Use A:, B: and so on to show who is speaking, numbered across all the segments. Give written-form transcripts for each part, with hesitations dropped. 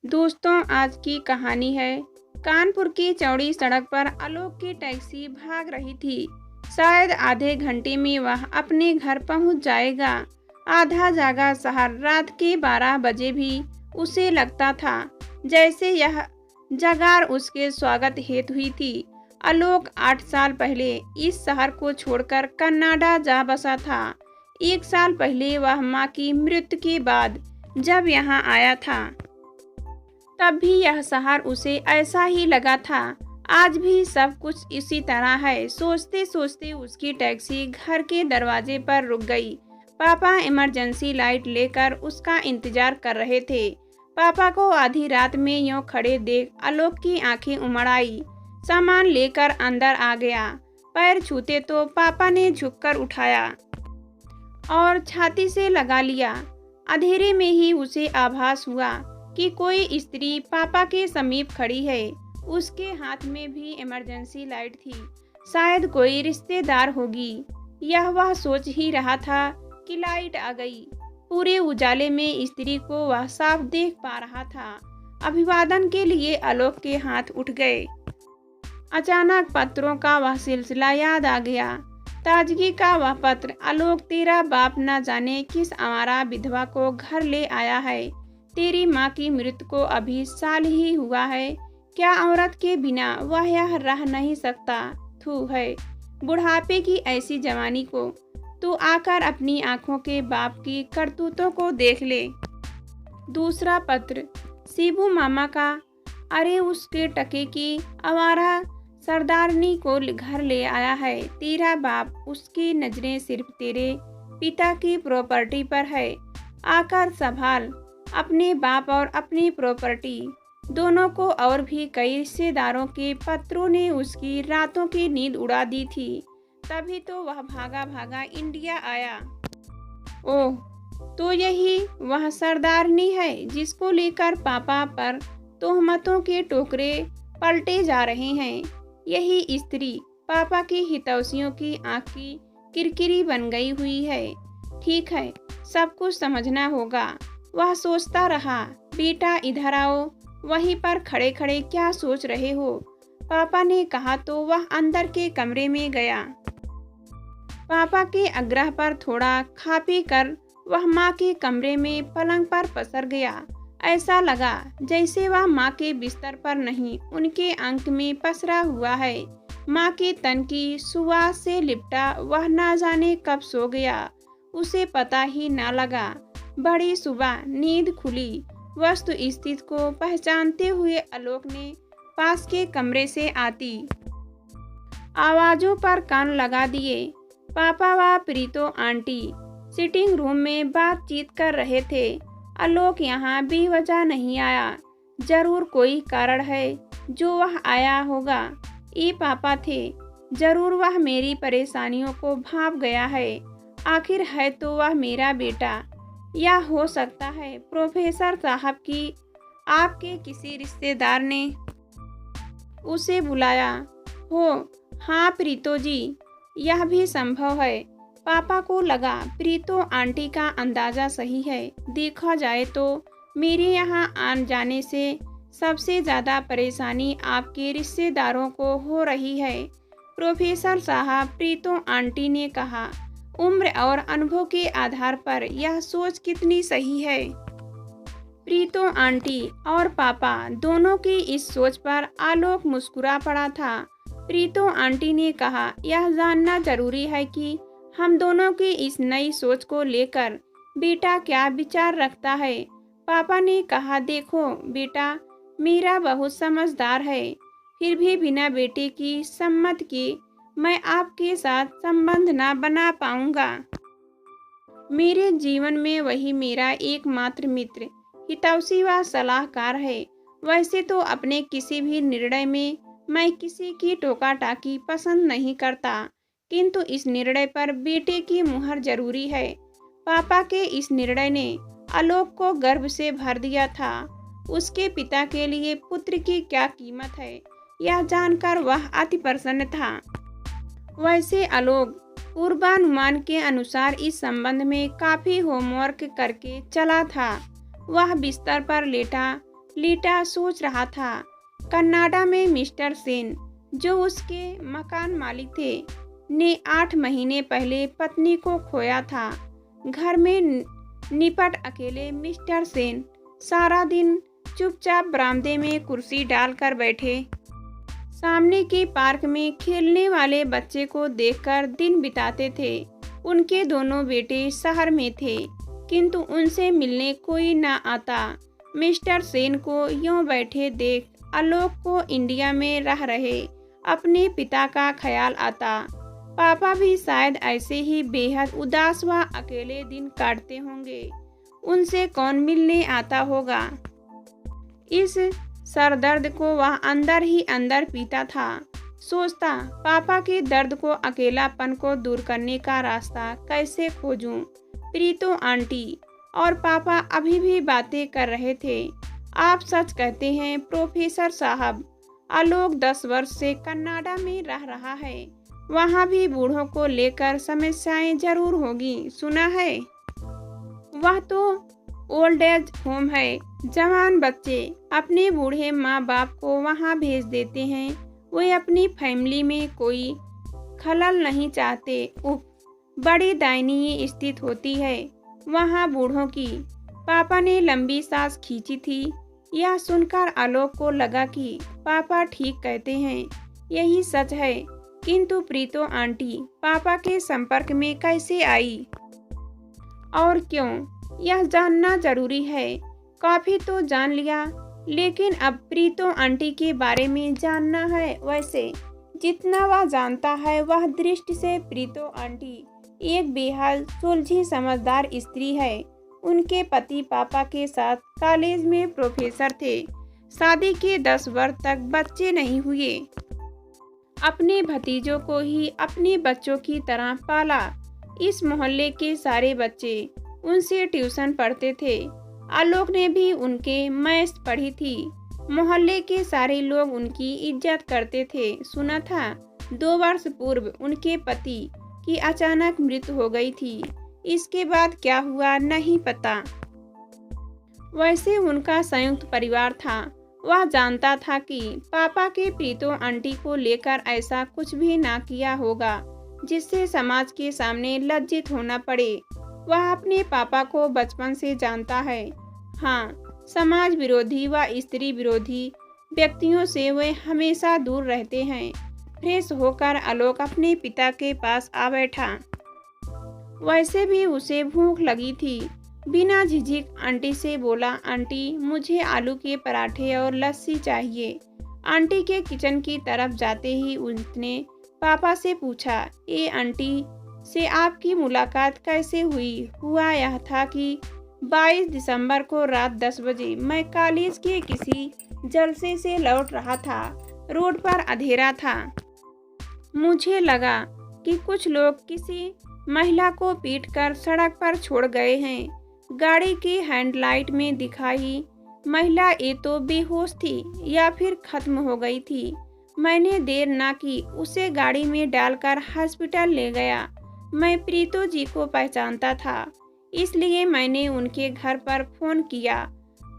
A: दोस्तों, आज की कहानी है। कानपुर की चौड़ी सड़क पर आलोक की टैक्सी भाग रही थी। शायद आधे घंटे में वह अपने घर पहुंच जाएगा। आधा जागा शहर रात के 12 बजे भी उसे लगता था जैसे यह जगार उसके स्वागत हेतु हुई थी। आलोक 8 साल पहले इस शहर को छोड़कर कनाडा जा बसा था। 1 साल पहले वह मां की मृत्यु के बाद जब यहाँ आया था तब भी यह शहर उसे ऐसा ही लगा था। आज भी सब कुछ इसी तरह है। सोचते सोचते उसकी टैक्सी घर के दरवाजे पर रुक गई। पापा इमरजेंसी लाइट लेकर उसका इंतजार कर रहे थे। पापा को आधी रात में यूं खड़े देख आलोक की आंखें उमड़ आई। सामान लेकर अंदर आ गया। पैर छूते तो पापा ने झुककर उठाया और छाती से लगा लिया। अंधेरे में ही उसे आभास हुआ कि कोई स्त्री पापा के समीप खड़ी है। उसके हाथ में भी इमरजेंसी लाइट थी। शायद कोई रिश्तेदार होगी। यह वह सोच ही रहा था कि लाइट आ गई। पूरे उजाले में स्त्री को वह साफ देख पा रहा था। अभिवादन के लिए आलोक के हाथ उठ गए। अचानक पत्रों का वह सिलसिला याद आ गया। ताजगी का वह पत्र, आलोक तेरा बाप न जाने किस आवारा विधवा को घर ले आया है। तेरी माँ की मृत्यु को अभी साल ही हुआ है। क्या औरत के बिना वह यह रह नहीं सकता? थू है बुढ़ापे की ऐसी जवानी को। तू आकर अपनी आंखों के बाप की करतूतों को देख ले। दूसरा पत्र शिबू मामा का। अरे उसके टके की आवारा सरदारनी को घर ले आया है। तेरा बाप, उसकी नजरें सिर्फ तेरे पिता की प्रॉपर्टी पर है। आकर संभाल अपने बाप और अपनी प्रॉपर्टी दोनों को। और भी कई रिश्तेदारों के पत्रों ने उसकी रातों की नींद उड़ा दी थी। तभी तो वह भागा भागा इंडिया आया। ओह, तो यही वह सरदारनी है जिसको लेकर पापा पर तोहमतों के टोकरे पलटे जा रहे हैं। यही स्त्री पापा की हितैषियों की आंख की किरकिरी बन गई हुई है। ठीक है, सब कुछ समझना होगा। वह सोचता रहा। बेटा इधर आओ। वहीं पर खड़े खड़े क्या सोच रहे हो? पापा ने कहा तो वह अंदर के कमरे में गया। पापा के आग्रह पर थोड़ा खा पी कर वह माँ के कमरे में पलंग पर पसर गया। ऐसा लगा जैसे वह माँ के बिस्तर पर नहीं, उनके अंक में पसरा हुआ है। माँ के तन की सुवास से लिपटा वह ना जाने कब सो गया, उसे पता ही ना लगा। बड़ी सुबह नींद खुली। वस्तु स्थिति को पहचानते हुए आलोक ने पास के कमरे से आती आवाजों पर कान लगा दिए। पापा व प्रीतो आंटी सिटिंग रूम में बातचीत कर रहे थे। आलोक यहाँ बेवजह नहीं आया। जरूर कोई कारण है जो वह आया होगा। ये पापा थे। जरूर वह मेरी परेशानियों को भांप गया है। आखिर है तो वह मेरा बेटा। या हो सकता है प्रोफेसर साहब की आपके किसी रिश्तेदार ने उसे बुलाया हो। हाँ प्रीतो जी, यह भी संभव है। पापा को लगा प्रीतो आंटी का अंदाजा सही है। देखा जाए तो मेरे यहाँ आने जाने से सबसे ज़्यादा परेशानी आपके रिश्तेदारों को हो रही है। प्रोफेसर साहब, प्रीतो आंटी ने कहा। उम्र और अनुभव के आधार पर यह सोच कितनी सही है। प्रीतो आंटी और पापा दोनों की इस सोच पर आलोक मुस्कुरा पड़ा था। प्रीतो आंटी ने कहा, यह जानना जरूरी है कि हम दोनों की इस नई सोच को लेकर बेटा क्या विचार रखता है। पापा ने कहा, देखो बेटा, मेरा बहुत समझदार है। फिर भी बिना बेटे की सम्मत के मैं आपके साथ संबंध ना बना पाऊंगा। मेरे जीवन में वही मेरा एकमात्र मित्र, हितैषी व सलाहकार है। वैसे तो अपने किसी भी निर्णय में मैं किसी की टोका टाकी पसंद नहीं करता, किंतु इस निर्णय पर बेटे की मुहर जरूरी है। पापा के इस निर्णय ने आलोक को गर्व से भर दिया था। उसके पिता के लिए पुत्र की क्या कीमत है, यह जानकर वह अति प्रसन्न था। वैसे आलोक पूर्वानुमान के अनुसार इस संबंध में काफी होमवर्क करके चला था। वह बिस्तर पर लेटा लीटा सोच रहा था। कनाडा में मिस्टर सेन, जो उसके मकान मालिक थे, ने 8 महीने पहले पत्नी को खोया था। घर में निपट अकेले मिस्टर सेन सारा दिन चुपचाप बरामदे में कुर्सी डालकर बैठे सामने के पार्क में खेलने वाले बच्चे को देखकर दिन बिताते थे। उनके दोनों बेटे शहर में थे, किंतु उनसे मिलने कोई न आता। मिस्टर सेन को यूं बैठे देख आलोक को इंडिया में रह रहे अपने पिता का ख्याल आता। पापा भी शायद ऐसे ही बेहद उदास व अकेले दिन काटते होंगे। उनसे कौन मिलने आता होगा। इस सरदर्द को वह अंदर ही अंदर पीता था। सोचता, पापा के दर्द को, अकेलापन को दूर करने का रास्ता कैसे खोजूं। प्रीतो आंटी और पापा अभी भी बातें कर रहे थे। आप सच कहते हैं प्रोफेसर साहब, आलोक 10 वर्ष से कनाडा में रह रहा है। वहाँ भी बूढ़ों को लेकर समस्याएं जरूर होगी, सुना है। वह तो ओल्ड एज होम है। जवान बच्चे अपने बूढ़े माँ बाप को वहाँ भेज देते हैं। वे अपनी फैमिली में कोई खलल नहीं चाहते। बड़ी दयनीय स्थिति होती है वहाँ बूढ़ों की। पापा ने लंबी सांस खींची थी। यह सुनकर आलोक को लगा कि पापा ठीक कहते हैं, यही सच है। किंतु प्रीतो आंटी पापा के संपर्क में कैसे आई और क्यों, यह जानना जरूरी है। काफी तो जान लिया, लेकिन अब प्रीतो आंटी के बारे में जानना है। वैसे जितना वह जानता है वह दृष्टि से प्रीतो आंटी एक बेहद सुलझी समझदार स्त्री है। उनके पति पापा के साथ कॉलेज में प्रोफेसर थे। शादी के 10 वर्ष तक बच्चे नहीं हुए। अपने भतीजों को ही अपने बच्चों की तरह पाला। इस मोहल्ले के सारे बच्चे उनसे ट्यूशन पढ़ते थे। आलोक ने भी उनके मैथ्स पढ़ी थी। मोहल्ले के सारे लोग उनकी इज्जत करते थे। सुना था 2 वर्ष पूर्व उनके पति की अचानक मृत्यु हो गई थी। इसके बाद क्या हुआ नहीं पता। वैसे उनका संयुक्त परिवार था। वह जानता था कि पापा के प्रीतो आंटी को लेकर ऐसा कुछ भी ना किया होगा जिससे समाज के सामने लज्जित होना पड़े। वह अपने पापा को बचपन से जानता है। हाँ, समाज विरोधी व स्त्री विरोधी व्यक्तियों से वे हमेशा दूर रहते हैं। फ्रेश होकर आलोक अपने पिता के पास आ बैठा। वैसे भी उसे भूख लगी थी। बिना झिझक आंटी से बोला, आंटी मुझे आलू के पराठे और लस्सी चाहिए। आंटी के किचन की तरफ जाते ही उसने पापा से पूछा, ए आंटी से आपकी मुलाकात कैसे हुई? हुआ यह था कि 22 दिसंबर को रात 10 बजे मैं कॉलेज के किसी जलसे से लौट रहा था। रोड पर अंधेरा था। मुझे लगा कि कुछ लोग किसी महिला को पीटकर सड़क पर छोड़ गए हैं। गाड़ी की हेडलाइट में दिखाई महिला ये तो बेहोश थी या फिर खत्म हो गई थी। मैंने देर ना की, उसे गाड़ी में डालकर हॉस्पिटल ले गया। मैं प्रीतो जी को पहचानता था, इसलिए मैंने उनके घर पर फोन किया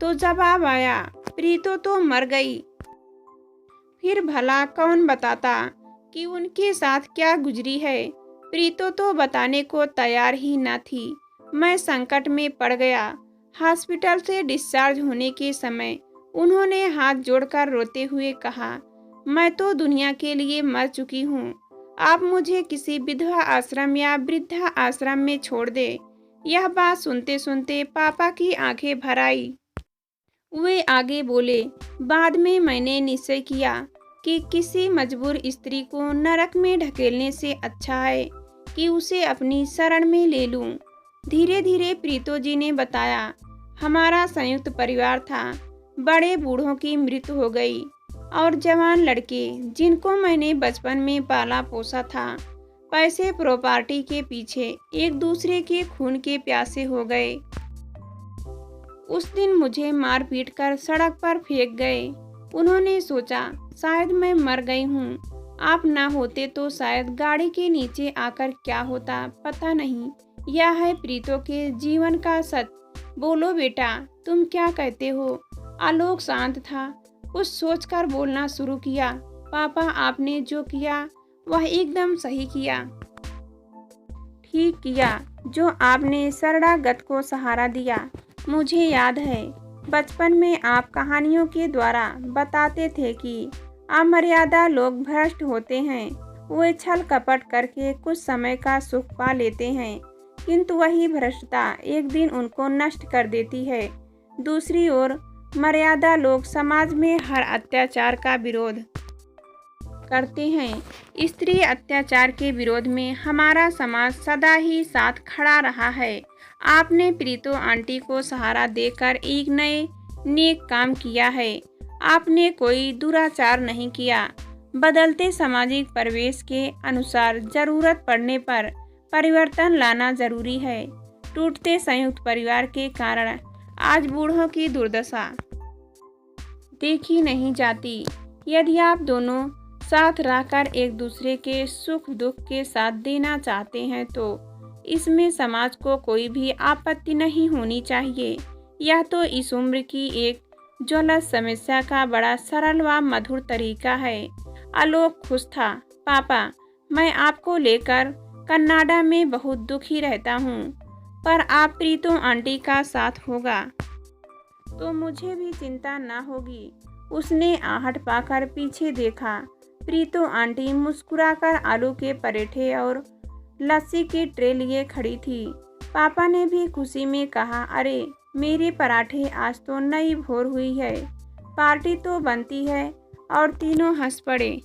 A: तो जवाब आया प्रीतो तो मर गई। फिर भला कौन बताता कि उनके साथ क्या गुजरी है। प्रीतो तो बताने को तैयार ही न थी। मैं संकट में पड़ गया। हॉस्पिटल से डिस्चार्ज होने के समय उन्होंने हाथ जोड़कर रोते हुए कहा, मैं तो दुनिया के लिए मर चुकी हूँ। आप मुझे किसी विधवा आश्रम या वृद्धा आश्रम में छोड़ दे। यह बात सुनते सुनते पापा की आंखें भर आई। वे आगे बोले, बाद में मैंने निश्चय किया कि किसी मजबूर स्त्री को नरक में ढकेलने से अच्छा है कि उसे अपनी शरण में ले लूं। धीरे धीरे प्रीतो जी ने बताया, हमारा संयुक्त परिवार था। बड़े बूढ़ों की मृत्यु हो गई और जवान लड़के जिनको मैंने बचपन में पाला पोसा था, पैसे प्रॉपर्टी के पीछे एक दूसरे के खून के प्यासे हो गए। उस दिन मुझे मार पीट कर सड़क पर फेंक गए। उन्होंने सोचा शायद मैं मर गई हूँ। आप ना होते तो शायद गाड़ी के नीचे आकर क्या होता पता नहीं। यह है प्रीतो के जीवन का सच। बोलो बेटा, तुम क्या कहते हो? आलोक शांत था। कुछ सोचकर बोलना शुरू किया। पापा, आपने जो किया वह एकदम सही किया। ठीक किया जो आपने शरणागत को सहारा दिया। मुझे याद है बचपन में आप कहानियों के द्वारा बताते थे कि अमर्यादा लोग भ्रष्ट होते हैं। वे छल कपट करके कुछ समय का सुख पा लेते हैं, किंतु वही भ्रष्टता एक दिन उनको नष्ट कर देती है। दूसरी ओर मर्यादा लोग समाज में हर अत्याचार का विरोध करते हैं। स्त्री अत्याचार के विरोध में हमारा समाज सदा ही साथ खड़ा रहा है। आपने प्रीतो आंटी को सहारा देकर एक नए नेक काम किया है। आपने कोई दुराचार नहीं किया। बदलते सामाजिक परिवेश के अनुसार जरूरत पड़ने पर परिवर्तन लाना जरूरी है। टूटते संयुक्त परिवार के कारण आज बूढ़ों की दुर्दशा देखी नहीं जाती। यदि आप दोनों साथ रहकर एक दूसरे के सुख दुख के साथ देना चाहते हैं तो इसमें समाज को कोई भी आपत्ति नहीं होनी चाहिए। यह तो इस उम्र की एक ज्वलंत समस्या का बड़ा सरल व मधुर तरीका है। आलोक खुश था। पापा, मैं आपको लेकर कनाडा में बहुत दुखी रहता हूँ, पर आप प्रीतो आंटी का साथ होगा तो मुझे भी चिंता न होगी। उसने आहट पाकर पीछे देखा। प्रीतो आंटी मुस्कुराकर आलू के पराठे और लस्सी की ट्रे लिए खड़ी थी। पापा ने भी खुशी में कहा, अरे मेरे पराठे, आज तो नई भोर हुई है, पार्टी तो बनती है। और तीनों हंस पड़े।